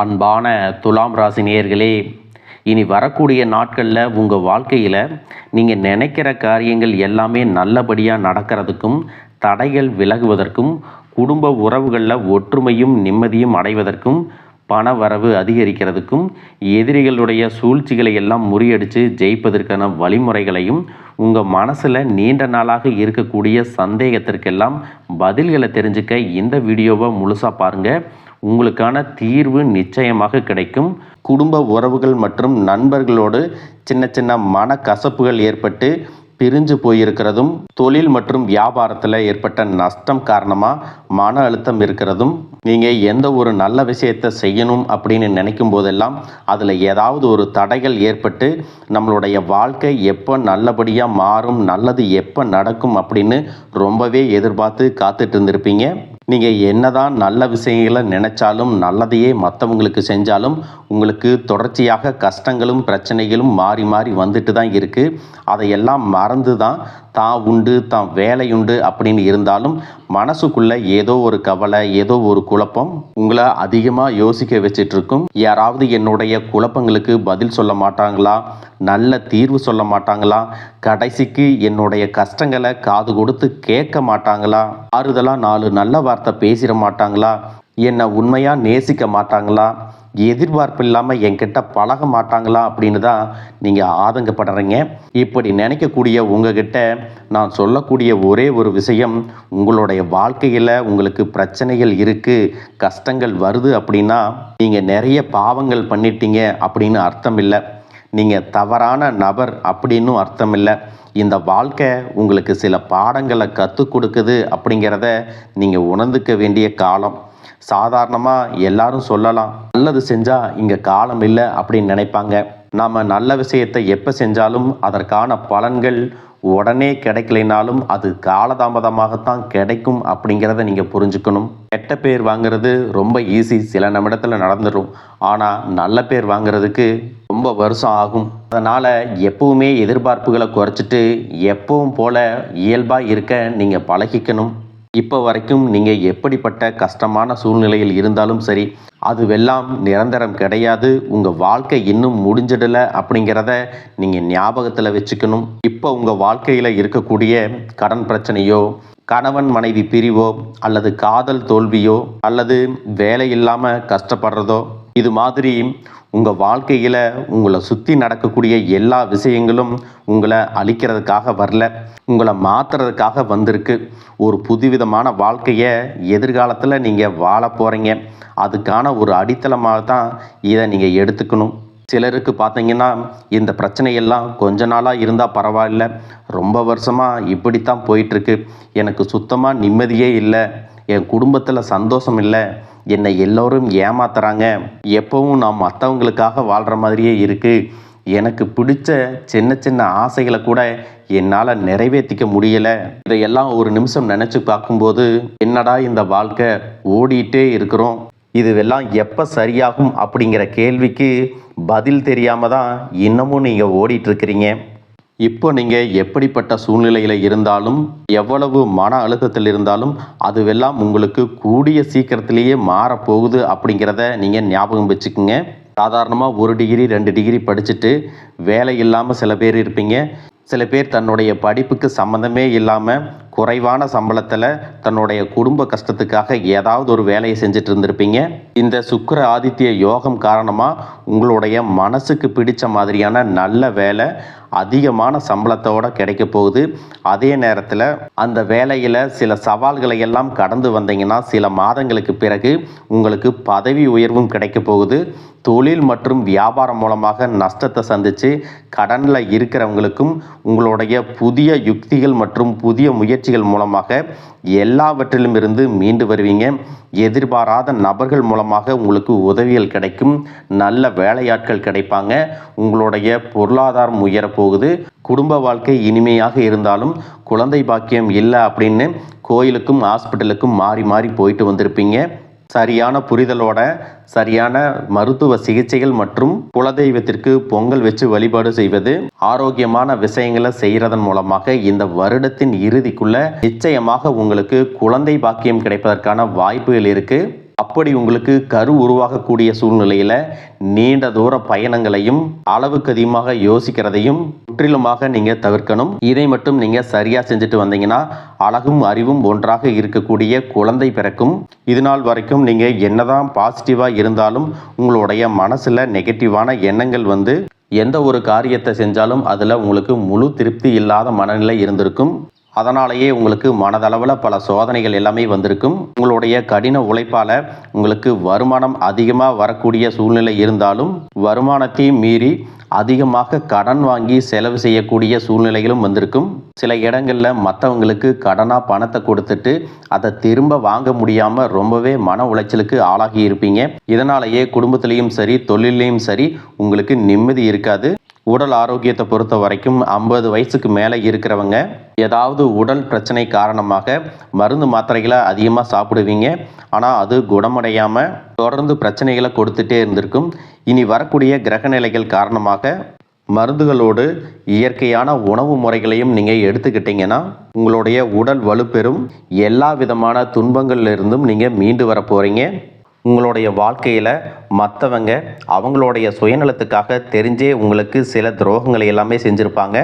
அன்பான துலாம் ராசி நேயர்களே, இனி வரக்கூடிய நாட்களில் உங்கள் வாழ்க்கையில் நீங்கள் நினைக்கிற காரியங்கள் எல்லாமே நல்லபடியாக நடக்கிறதுக்கும், தடைகள் விலகுவதற்கும், குடும்ப உறவுகளில் ஒற்றுமையும் நிம்மதியும் அடைவதற்கும், பண வரவு அதிகரிக்கிறதுக்கும், எதிரிகளுடைய சூழ்ச்சிகளை எல்லாம் முறியடித்து ஜெயிப்பதற்கான வழிமுறைகளையும், உங்கள் மனசில் நீண்ட நாளாக இருக்கக்கூடிய சந்தேகத்திற்கெல்லாம் பதில்களை தெரிஞ்சுக்க இந்த வீடியோவை முழுசாக பாருங்கள். உங்களுக்கான தீர்வு நிச்சயமாக கிடைக்கும். குடும்ப உறவுகள் மற்றும் நண்பர்களோடு சின்ன சின்ன மனக்கசப்புகள் ஏற்பட்டு பிரிஞ்சு போயிருக்கிறதும், தொழில் மற்றும் வியாபாரத்தில் ஏற்பட்ட நஷ்டம் காரணமாக மன அழுத்தம் இருக்கிறதும், நீங்கள் எந்த ஒரு நல்ல விஷயத்தை செய்யணும் அப்படின்னு நினைக்கும் போதெல்லாம் அதில் ஏதாவது ஒரு தடைகள் ஏற்பட்டு நம்மளுடைய வாழ்க்கை எப்போ நல்லபடியாக மாறும், நல்லது எப்போ நடக்கும் அப்படின்னு ரொம்பவே எதிர்பார்த்து காத்துட்டு இருந்திருப்பீங்க. நீங்கள் என்னதான் நல்ல விஷயங்களை நினைச்சாலும், நல்லதையே மற்றவங்களுக்கு செஞ்சாலும் உங்களுக்கு தொடர்ச்சியாக கஷ்டங்களும் பிரச்சனைகளும் மாறி மாறி வந்துட்டு தான் இருக்குது. அதையெல்லாம் மறந்து தான் உண்டு தான் வேலையுண்டு அப்படின்னு இருந்தாலும் மனசுக்குள்ளே ஏதோ ஒரு கவலை, ஏதோ ஒரு குழப்பம் உங்களை அதிகமாக யோசிக்க வச்சிட்ருக்கும். யாராவது என்னுடைய குழப்பங்களுக்கு பதில் சொல்ல மாட்டாங்களா, நல்ல தீர்வு சொல்ல மாட்டாங்களா, கடைசிக்கு என்னுடைய கஷ்டங்களை காது கொடுத்து கேட்க மாட்டாங்களா, ஆறுதலாக 4 நல்ல வார்த்தை பேசிட மாட்டாங்களா, என்னை உண்மையாக நேசிக்க மாட்டாங்களா, எதிர்பார்ப்பு இல்லாமல் என்கிட்ட பழக மாட்டாங்களா அப்படின்னு தான் நீங்கள் ஆதங்கப்படுறீங்க. இப்படி நினைக்கக்கூடிய உங்ககிட்ட நான் சொல்லக்கூடிய ஒரே ஒரு விஷயம், உங்களுடைய வாழ்க்கையில் உங்களுக்கு பிரச்சனைகள் இருக்குது, கஷ்டங்கள் வருது அப்படின்னா நீங்கள் நிறைய பாவங்கள் பண்ணிட்டீங்க அப்படின்னு அர்த்தம் இல்லை. நீங்கள் தவறான நபர் அப்படின்னும் அர்த்தம் இல்லை. இந்த வாழ்க்கை உங்களுக்கு சில பாடங்களை கற்றுக் கொடுக்குது அப்படிங்கிறத நீங்கள் உணர்ந்துக்க வேண்டிய காலம். சாதாரணமாக எல்லாரும் சொல்லலாம், நல்லது செஞ்சால் இங்கே காலம் இல்லை அப்படின்னு நினைப்பாங்க. நாம் நல்ல விஷயத்தை எப்போ செஞ்சாலும் அதற்கான பலன்கள் உடனே கிடைக்கலைனாலும் அது காலதாமதமாகத்தான் கிடைக்கும் அப்படிங்கிறத நீங்கள் புரிஞ்சுக்கணும். கெட்ட பேர் வாங்கிறது ரொம்ப ஈஸி, சில நிமிடத்தில் நடந்துடும். ஆனால் நல்ல பேர் வாங்கிறதுக்கு ரொம்ப வருஷம் ஆகும். அதனால் எப்பவுமே எதிர்பார்ப்புகளை குறைச்சிட்டு எப்பவும் போல இயல்பாக இருக்க நீங்கள் பழகிக்கணும். இப்போ வரைக்கும் நீங்கள் எப்படிப்பட்ட கஷ்டமான சூழ்நிலையில் இருந்தாலும் சரி, அதுவெல்லாம் நிரந்தரம் கிடையாது. உங்கள் வாழ்க்கை இன்னும் முடிஞ்சிடலை அப்படிங்கிறத நீங்கள் ஞாபகத்தில் வச்சுக்கணும். இப்போ உங்கள் வாழ்க்கையில் இருக்கக்கூடிய கடன் பிரச்சனையோ, கணவன் மனைவி பிரிவோ, அல்லது காதல் தோல்வியோ, அல்லது வேலை இல்லாமல் கஷ்டப்படுறதோ, இது மாதிரி உங்கள் வாழ்க்கையில் உங்களை சுற்றி நடக்கக்கூடிய எல்லா விஷயங்களும் உங்களை அழிக்கிறதுக்காக வரல, உங்களை மாற்றுறதுக்காக வந்திருக்கு. ஒரு புதுவிதமான வாழ்க்கையை எதிர்காலத்தில் நீங்கள் வாழ போகிறீங்க. அதுக்கான ஒரு அடித்தளமாக தான் இதை நீங்கள் எடுத்துக்கணும். சிலருக்கு பார்த்தீங்கன்னா இந்த பிரச்சனையெல்லாம் கொஞ்ச நாளாக இருந்தால் பரவாயில்ல, ரொம்ப வருஷமாக இப்படித்தான் போயிட்டுருக்கு, எனக்கு சுத்தமாக நிம்மதியே இல்லை, என் குடும்பத்தில் சந்தோஷம் இல்லை, என்னை எல்லோரும் ஏமாத்துறாங்க, எப்பவும் நான் மற்றவங்களுக்காக வாழ்கிற மாதிரியே இருக்குது, எனக்கு பிடிச்ச சின்ன சின்ன ஆசைகளை கூட என்னால் நிறைவேற்றிக்க முடியலை. இதையெல்லாம் ஒரு நிமிஷம் நினச்சி பார்க்கும்போது, என்னடா இந்த வாழ்க்கை, ஓடிட்டே இருக்கிறோம், இதுவெல்லாம் எப்போ சரியாகும் அப்படிங்கிற கேள்விக்கு பதில் தெரியாமல் தான் இன்னமும் நீங்கள் ஓடிட்டுருக்கிறீங்க. இப்போ நீங்கள் எப்படிப்பட்ட சூழ்நிலையில் இருந்தாலும், எவ்வளவு மன அழுத்தத்தில் இருந்தாலும் அதுவெல்லாம் உங்களுக்கு கூடிய சீக்கிரத்திலேயே மாறப்போகுது அப்படிங்கிறத நீங்கள் ஞாபகம் வச்சுக்கோங்க. சாதாரணமாக 1 டிகிரி 2 டிகிரி படிச்சுட்டு வேலை இல்லாமல் சில பேர் இருப்பீங்க. சில பேர் தன்னுடைய படிப்புக்கு சம்மந்தமே இல்லாமல் குறைவான சம்பளத்தில் தன்னுடைய குடும்ப கஷ்டத்துக்காக ஏதாவது ஒரு வேலையை செஞ்சுட்டு இருந்திருப்பீங்க. இந்த சுக்கிர ஆதித்ய யோகம் காரணமாக உங்களுடைய மனசுக்கு பிடிச்ச மாதிரியான நல்ல வேலை அதிகமான சம்பளத்தோடு கிடைக்க போகுது. அதே நேரத்தில் அந்த வேலையில் சில சவால்களை எல்லாம் கடந்து வந்தீங்கன்னா சில மாதங்களுக்கு பிறகு உங்களுக்கு பதவி உயர்வும் கிடைக்க போகுது. தொழில் மற்றும் வியாபாரம் மூலமாக நஷ்டத்தை சந்தித்து கடனில் இருக்கிறவங்களுக்கும் உங்களுடைய புதிய யுக்திகள் மற்றும் புதிய முயற்சிகள் மூலமாக எல்லாவற்றிலும் இருந்து மீண்டு வருவீங்க. எதிர்பாராத நபர்கள் மூலமாக உங்களுக்கு உதவிகள் கிடைக்கும், நல்ல வேலையாட்கள் கிடைப்பாங்க, உங்களுடைய பொருளாதாரம் உயரப்போகுது. குடும்ப வாழ்க்கை இனிமையாக இருந்தாலும் குழந்தை பாக்கியம் இல்லை அப்படின்னு கோயிலுக்கும் ஹாஸ்பிட்டலுக்கும் மாறி மாறி போயிட்டு வந்திருப்பீங்க. சரியான புரிதலோட சரியான மருத்துவ சிகிச்சைகள் மற்றும் குலதெய்வத்திற்கு பொங்கல் வச்சு வழிபாடு செய்வது, ஆரோக்கியமான விஷயங்களை செய்கிறதன் மூலமாக இந்த வருடத்தின் இறுதிக்குள்ள நிச்சயமாக உங்களுக்கு குழந்தை பாக்கியம் கிடைப்பதற்கான வாய்ப்புகள் இருக்குது. அப்படி உங்களுக்கு கரு உருவாகக்கூடிய சூழ்நிலையில் நீண்ட தூர பயணங்களையும் அளவுக்கு அதிகமாக யோசிக்கிறதையும் முற்றிலுமாக நீங்கள் தவிர்க்கணும். இதை மட்டும் நீங்கள் சரியாக செஞ்சுட்டு வந்தீங்கன்னா அழகும் அறிவும் ஒன்றாக இருக்கக்கூடிய குழந்தை பிறக்கும். இது நாள் வரைக்கும் நீங்கள் என்னதான் பாசிட்டிவாக இருந்தாலும் உங்களுடைய மனசில் நெகட்டிவான எண்ணங்கள் வந்து எந்த ஒரு காரியத்தை செஞ்சாலும் அதில் உங்களுக்கு முழு திருப்தி இல்லாத மனநிலை இருந்திருக்கும். அதனாலேயே உங்களுக்கு மனதளவில் பல சோதனைகள் எல்லாமே வந்திருக்கும். உங்களுடைய கடின உழைப்பால் உங்களுக்கு வருமானம் அதிகமாக வரக்கூடிய சூழ்நிலை இருந்தாலும் வருமானத்தையும் மீறி அதிகமாக கடன் வாங்கி செலவு செய்யக்கூடிய சூழ்நிலைகளும் வந்திருக்கும். சில இடங்களில் மற்றவங்களுக்கு கடனாக பணத்தை கொடுத்துட்டு அதை திரும்ப வாங்க முடியாமல் ரொம்பவே மன உளைச்சலுக்கு ஆளாகி இருப்பீங்க. இதனாலேயே குடும்பத்திலையும் சரி தொழிலையும் சரி உங்களுக்கு நிம்மதி இருக்காது. உடல் ஆரோக்கியத்தை பொறுத்த வரைக்கும் 50 வயசுக்கு மேலே இருக்கிறவங்க ஏதாவது உடல் பிரச்சனை காரணமாக மருந்து மாத்திரைகளை அதிகமாக சாப்பிடுவீங்க. ஆனால் அது குணமடையாமல் தொடர்ந்து பிரச்சனைகளை கொடுத்துட்டே இருந்திருக்கும். இனி வரக்கூடிய கிரகநிலைகள் காரணமாக மருந்துகளோடு இயற்கையான உணவு முறைகளையும் நீங்கள் எடுத்துக்கிட்டீங்கன்னா உங்களுடைய உடல் வலுப்பெறும். எல்லா விதமான துன்பங்கள்லேருந்தும் நீங்கள் மீண்டு வர போகிறீங்க. உங்களுடைய வாழ்க்கையில் மற்றவங்க அவங்களுடைய சுயநலத்துக்காக தெரிஞ்சே உங்களுக்கு சில துரோகங்களை எல்லாமே செஞ்சுருப்பாங்க.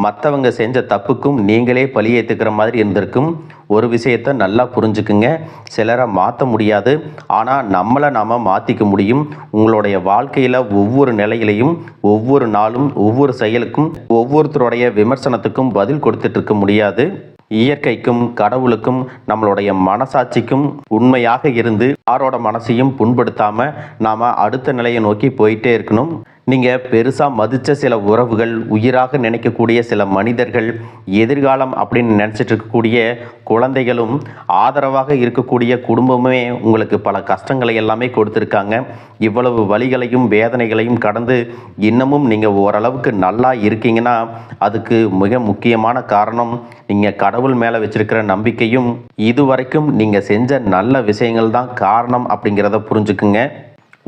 மற்றவங்க செஞ்ச தப்புக்கும் நீங்களே பழி ஏற்றுக்கிற மாதிரி இருந்திருக்கும். ஒரு விஷயத்தை நல்லா புரிஞ்சுக்குங்க, சிலரை மாற்ற முடியாது, ஆனால் நம்மளை நாம் மாற்றிக்க முடியும். உங்களுடைய வாழ்க்கையில் ஒவ்வொரு நிலையிலையும் ஒவ்வொரு நாளும் ஒவ்வொரு செயலுக்கும் ஒவ்வொருத்தருடைய விமர்சனத்துக்கும் பதில் கொடுத்துட்டு இருக்க முடியாது. இயற்கைக்கும் கடவுளுக்கும் நம்மளுடைய மனசாட்சிக்கும் உண்மையாக இருந்து யாரோட மனசையும் புண்படுத்தாம நாம அடுத்த நிலையை நோக்கி போயிட்டே இருக்கணும். நீங்கள் பெருசாக மதித்த சில உறவுகள், உயிராக நினைக்கக்கூடிய சில மனிதர்கள், எதிர்காலம் அப்படின்னு நினச்சிட்டு இருக்கக்கூடிய குழந்தைகளும், ஆதரவாக இருக்கக்கூடிய குடும்பமே உங்களுக்கு பல கஷ்டங்களை எல்லாமே கொடுத்துருக்காங்க. இவ்வளவு வலிகளையும் வேதனைகளையும் கடந்து இன்னமும் நீங்கள் ஓரளவுக்கு நல்லா இருக்கீங்கன்னா அதுக்கு மிக முக்கியமான காரணம் நீங்கள் கடவுள் மேலே வச்சிருக்கிற நம்பிக்கையும் இதுவரைக்கும் நீங்கள் செஞ்ச நல்ல விஷயங்கள் தான் காரணம் அப்படிங்கிறத புரிஞ்சுக்குங்க.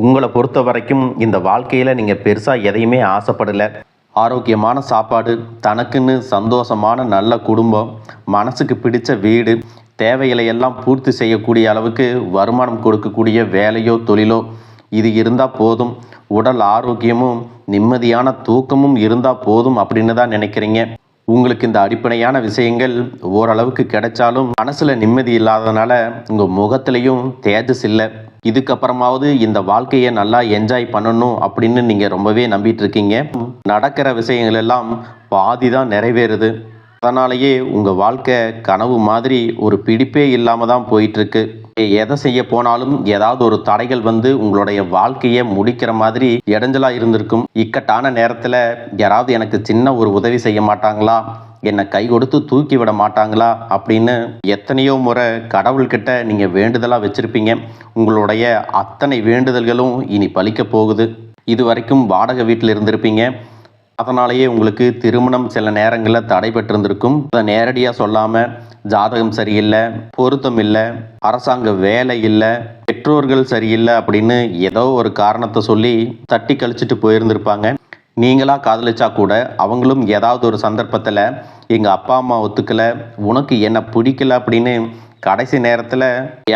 உங்களை பொறுத்த வரைக்கும் இந்த வாழ்க்கையில் நீங்கள் பெருசாக எதையுமே ஆசைப்படலை. ஆரோக்கியமான சாப்பாடு, தனக்குன்னு சந்தோஷமான நல்ல குடும்பம், மனசுக்கு பிடிச்ச வீடு, தேவைகளை எல்லாம் பூர்த்தி செய்யக்கூடிய அளவுக்கு வருமானம் கொடுக்கக்கூடிய வேலையோ தொழிலோ இது இருந்தால் போதும். உடல் ஆரோக்கியமும் நிம்மதியான தூக்கமும் இருந்தால் போதும் அப்படின்னு தான் நினைக்கிறீங்க. உங்களுக்கு இந்த அடிப்படையான விஷயங்கள் ஓரளவுக்கு கிடைச்சாலும் மனசில் நிம்மதி இல்லாததுனால உங்கள் முகத்திலையும் தேஜஸ் இல்லை. இதுக்கப்புறமாவது இந்த வாழ்க்கையை நல்லா என்ஜாய் பண்ணணும் அப்படின்னு நீங்கள் ரொம்பவே நம்பிட்டு இருக்கீங்க. நடக்கிற விஷயங்கள் எல்லாம் பாதி தான் நிறைவேறுது. அதனாலேயே உங்கள் வாழ்க்கை கனவு மாதிரி ஒரு பிடிப்பே இல்லாமல் தான் போயிட்டுருக்கு. எதை செய்ய போனாலும் ஏதாவது ஒரு தடைகள் வந்து உங்களுடைய வாழ்க்கையை முடிக்கிற மாதிரி இடைஞ்சலாக இருந்திருக்கும். இக்கட்டான நேரத்தில் யாராவது எனக்கு சின்ன ஒரு உதவி செய்ய மாட்டாங்களா, என்னை கை கொடுத்து தூக்கி விட மாட்டாங்களா அப்படின்னு எத்தனையோ முறை கடவுள்கிட்ட நீங்கள் வேண்டுதலாக வச்சுருப்பீங்க. உங்களுடைய அத்தனை வேண்டுதல்களும் இனி பலிக்க போகுது. இது வரைக்கும் வாடகை வீட்டில் இருந்திருப்பீங்க. அதனாலேயே உங்களுக்கு திருமணம் சில நேரங்களில் தடைபட்டிருந்திருக்கும். அதை நேரடியாக சொல்லாமல் ஜாதகம் சரியில்லை, பொருத்தம் இல்லை, அரசாங்க வேலை இல்லை, பெற்றோர்கள் சரியில்லை அப்படின்னு ஏதோ ஒரு காரணத்தை சொல்லி தட்டி கழிச்சிட்டு போயிருந்திருப்பாங்க. நீங்களாக காதலிச்சா கூட அவங்களும் ஏதாவது ஒரு சந்தர்ப்பத்தில் எங்கள் அப்பா அம்மா ஒத்துக்கலை, உனக்கு என்ன பிடிக்கல அப்படின்னு கடைசி நேரத்தில்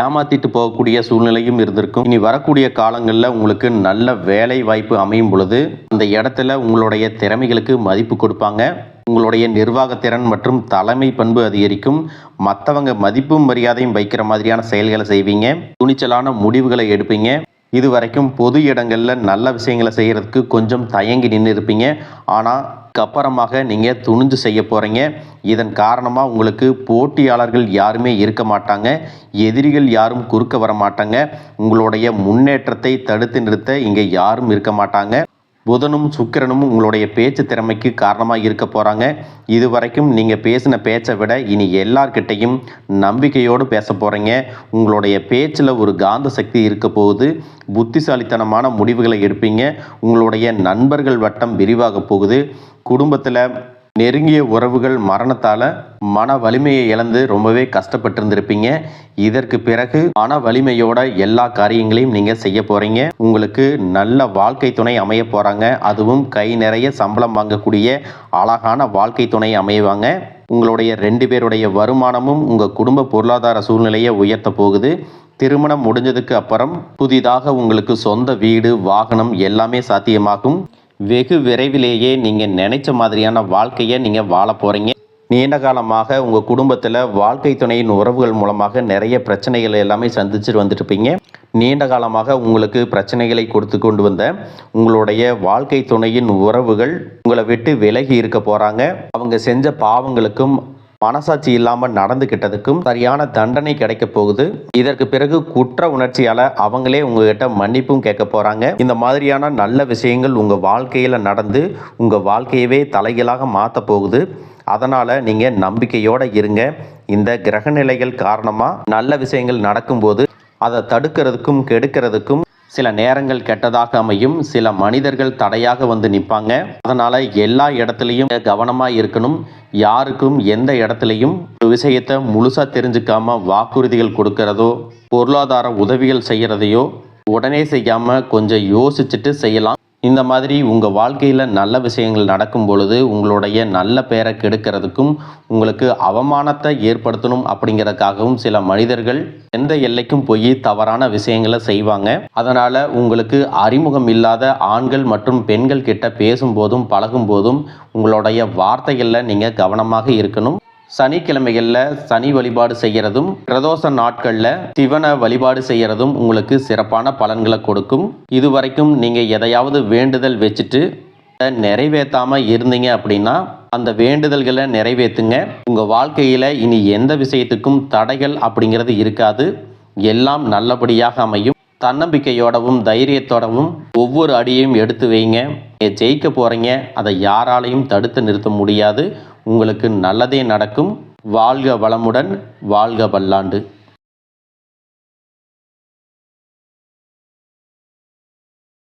ஏமாற்றிட்டு போகக்கூடிய சூழ்நிலையும் இருந்திருக்கும். இனி வரக்கூடிய காலங்களில் உங்களுக்கு நல்ல வேலை வாய்ப்பு அமையும் பொழுது அந்த இடத்துல உங்களுடைய திறமைகளுக்கு மதிப்பு கொடுப்பாங்க. உங்களுடைய நிர்வாகத்திறன் மற்றும் தலைமை பண்பு அதிகரிக்கும். மற்றவங்க மதிப்பும் மரியாதையும் வைக்கிற மாதிரியான செயல்களை செய்வீங்க. துணிச்சலான முடிவுகளை எடுப்பீங்க. இது வரைக்கும் பொது இடங்களில் நல்ல விஷயங்களை செய்கிறதுக்கு கொஞ்சம் தயங்கி நின்று இருப்பீங்க. ஆனால் அப்புறமாக நீங்கள் துணிஞ்சு செய்ய போகிறீங்க. இதன் காரணமாக உங்களுக்கு போட்டியாளர்கள் யாருமே இருக்க மாட்டாங்க, எதிரிகள் யாரும் குறுக்க வர மாட்டாங்க. உங்களுடைய முன்னேற்றத்தை தடுத்து நிறுத்த இங்கே யாரும் இருக்க மாட்டாங்க. புதனும் சுக்கிரனும் உங்களுடைய பேச்சு திறமைக்கு காரணமாக இருக்க போகிறாங்க. இது வரைக்கும் நீங்கள் பேசின பேச்சை விட இனி எல்லார்கிட்டையும் நம்பிக்கையோடு பேச போகிறீங்க. உங்களுடைய பேச்சில் ஒரு காந்த சக்தி இருக்க போகுது. புத்திசாலித்தனமான முடிவுகளை எடுப்பீங்க. உங்களுடைய நண்பர்கள் வட்டம் விரிவாக போகுது. குடும்பத்தில் நெருங்கிய உறவுகள் மரணத்தால் மன வலிமையை இழந்து ரொம்பவே கஷ்டப்பட்டிருந்திருப்பீங்க. இதற்கு பிறகு மன வலிமையோட எல்லா காரியங்களையும் நீங்கள் செய்ய போகிறீங்க. உங்களுக்கு நல்ல வாழ்க்கை துணை அமைய போகிறாங்க. அதுவும் கை நிறைய சம்பளம் வாங்கக்கூடிய அழகான வாழ்க்கை துணை அமைவாங்க. உங்களுடைய 2 பேருடைய வருமானமும் உங்கள் குடும்ப பொருளாதார சூழ்நிலையை உயர்த்த போகுது. திருமணம் முடிஞ்சதுக்கு அப்புறம் புதிதாக உங்களுக்கு சொந்த வீடு, வாகனம் எல்லாமே சாத்தியமாகும். வெகு விரைவிலேயே நீங்கள் நினைச்ச மாதிரியான வாழ்க்கையை நீங்கள் வாழ போகிறீங்க. நீண்ட காலமாக உங்கள் குடும்பத்தில் வாழ்க்கை துணையின் உறவுகள் மூலமாக நிறைய பிரச்சனைகள் எல்லாமே சந்திச்சுட்டு வந்துட்டுருப்பீங்க. நீண்ட காலமாக உங்களுக்கு பிரச்சனைகளை கொடுத்து கொண்டு வந்த உங்களுடைய வாழ்க்கை துணையின் உறவுகள் உங்களை விட்டு விலகி இருக்க போகிறாங்க. அவங்க செஞ்ச பாவங்களுக்கும் மனசாட்சி இல்லாமல் நடந்துக்கிட்டதுக்கும் சரியான தண்டனை கிடைக்க போகுது. இதற்கு பிறகு குற்ற உணர்ச்சியால் அவங்களே உங்ககிட்ட மன்னிப்பும் கேட்க போகிறாங்க. இந்த மாதிரியான நல்ல விஷயங்கள் உங்கள் வாழ்க்கையில் நடந்து உங்கள் வாழ்க்கையவே தலைகீழாக மாற்ற போகுது. அதனால் நீங்கள் நம்பிக்கையோடு இருங்க. இந்த கிரகநிலைகள் காரணமாக நல்ல விஷயங்கள் நடக்கும்போது அதை தடுக்கிறதுக்கும் கெடுக்கிறதுக்கும் சில நேரங்கள் கெட்டதாக அமையும். சில மனிதர்கள் தடையாக வந்து நிற்பாங்க. அதனால் எல்லா இடத்துலையும் கவனமாக இருக்கணும். யாருக்கும் எந்த இடத்துலையும் ஒரு விஷயத்தை முழுசாக தெரிஞ்சுக்காம வாக்குறுதிகள் கொடுக்கறதோ பொருளாதார உதவிகள் செய்கிறதையோ உடனே செய்யாமல் கொஞ்சம் யோசிச்சுட்டு செய்யலாம். இந்த மாதிரி உங்கள் வாழ்க்கையில் நல்ல விஷயங்கள் நடக்கும் பொழுது உங்களுடைய நல்ல பேரை கெடுக்கிறதுக்கும் உங்களுக்கு அவமானத்தை ஏற்படுத்தணும் அப்படிங்கிறதுக்காகவும் சில மனிதர்கள் எந்த எல்லைக்கும் போய் தவறான விஷயங்களை செய்வாங்க. அதனால் உங்களுக்கு அறிமுகம் இல்லாத ஆண்கள் மற்றும் பெண்கள் கிட்ட பேசும்போதும் பழகும்போதும் உங்களுடைய வார்த்தைகளில் நீங்கள் கவனமாக இருக்கணும். சனிக்கிழமைகளில் சனி வழிபாடு செய்கிறதும் பிரதோஷ நாட்களில் சிவனை வழிபாடு செய்கிறதும் உங்களுக்கு சிறப்பான பலன்களை கொடுக்கும். இதுவரைக்கும் நீங்கள் எதையாவது வேண்டுதல் வச்சுட்டு நிறைவேற்றாமல் இருந்தீங்க அப்படின்னா அந்த வேண்டுதல்களை நிறைவேற்றுங்க. உங்கள் வாழ்க்கையில் இனி எந்த விஷயத்துக்கும் தடைகள் அப்படிங்கிறது இருக்காது. எல்லாம் நல்லபடியாக அமையும். தன்னம்பிக்கையோடவும் தைரியத்தோடவும் ஒவ்வொரு அடியையும் எடுத்து வைங்க. நீங்கள் ஜெயிக்க போகிறீங்க. அதை யாராலையும் தடுத்து நிறுத்த முடியாது. உங்களுக்கு நல்லதே நடக்கும். வாழ்க வளமுடன், வாழ்க பல்லாண்டு.